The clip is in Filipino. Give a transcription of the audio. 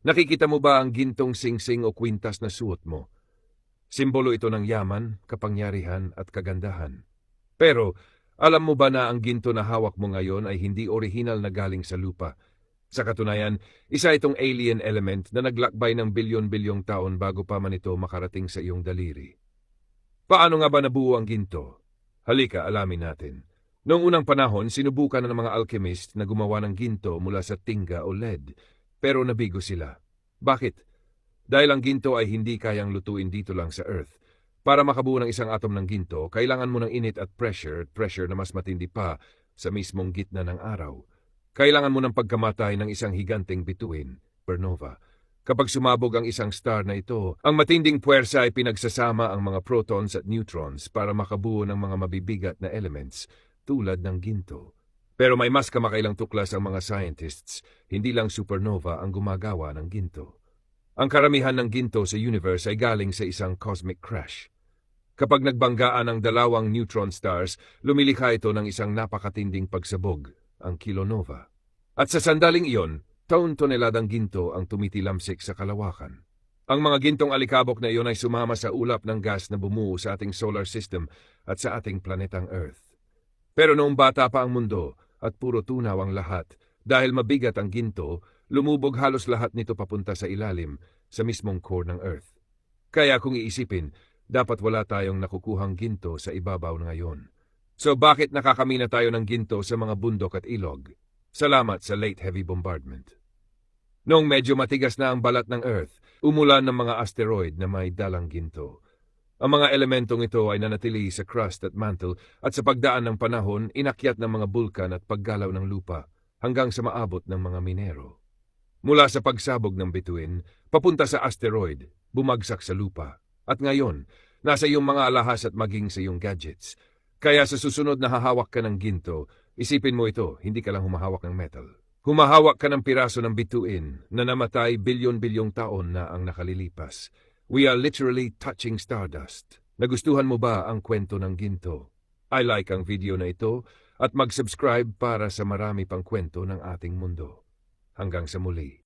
Nakikita mo ba ang gintong singsing o kwintas na suot mo? Simbolo ito ng yaman, kapangyarihan at kagandahan. Pero, alam mo ba na ang ginto na hawak mo ngayon ay hindi orihinal na galing sa lupa? Sa katunayan, isa itong alien element na naglakbay ng bilyon-bilyong taon bago pa man ito makarating sa iyong daliri. Paano nga ba nabuo ang ginto? Halika, alamin natin. Noong unang panahon, sinubukan ng mga alchemist na gumawa ng ginto mula sa tingga o lead, pero nabigo sila. Bakit? Dahil ang ginto ay hindi kayang lutuin dito lang sa Earth. Para makabuo ng isang atom ng ginto, kailangan mo ng init at pressure na mas matindi pa sa mismong gitna ng araw. Kailangan mo ng pagkamatay ng isang higanteng bituin, supernova. Kapag sumabog ang isang star na ito, ang matinding puwersa ay pinagsasama ang mga protons at neutrons para makabuo ng mga mabibigat na elements tulad ng ginto. Pero may mas kamakailang tuklas ang mga scientists, hindi lang supernova ang gumagawa ng ginto. Ang karamihan ng ginto sa universe ay galing sa isang cosmic crash. Kapag nagbanggaan ang dalawang neutron stars, lumilikha ito ng isang napakatinding pagsabog, ang kilonova. At sa sandaling iyon, taon-toneladang ginto ang tumitilamsik sa kalawakan. Ang mga gintong alikabok na iyon ay sumama sa ulap ng gas na bumuo sa ating solar system at sa ating planetang Earth. Pero noong bata pa ang mundo at puro tunaw ang lahat, dahil mabigat ang ginto, lumubog halos lahat nito papunta sa ilalim, sa mismong core ng Earth. Kaya kung iisipin, dapat wala tayong nakukuhang ginto sa ibabaw ngayon. So bakit nakakamina tayo ng ginto sa mga bundok at ilog? Salamat sa late heavy bombardment. Noong medyo matigas na ang balat ng Earth, umulan ng mga asteroid na may dalang ginto. Ang mga elementong ito ay nanatili sa crust at mantle at sa pagdaan ng panahon, inakyat ng mga bulkan at paggalaw ng lupa hanggang sa maabot ng mga minero. Mula sa pagsabog ng bituin, papunta sa asteroid, bumagsak sa lupa. At ngayon, nasa iyong mga alahas at maging sa iyong gadgets. Kaya sa susunod na hahawak ka ng ginto, isipin mo ito, hindi ka lang humahawak ng metal. Humahawak ka ng piraso ng bituin na namatay bilyon-bilyong taon na ang nakalilipas. We are literally touching stardust. Nagustuhan mo ba ang kwento ng ginto? I like ang video na ito at mag-subscribe para sa marami pang kwento ng ating mundo. Hanggang sa muli.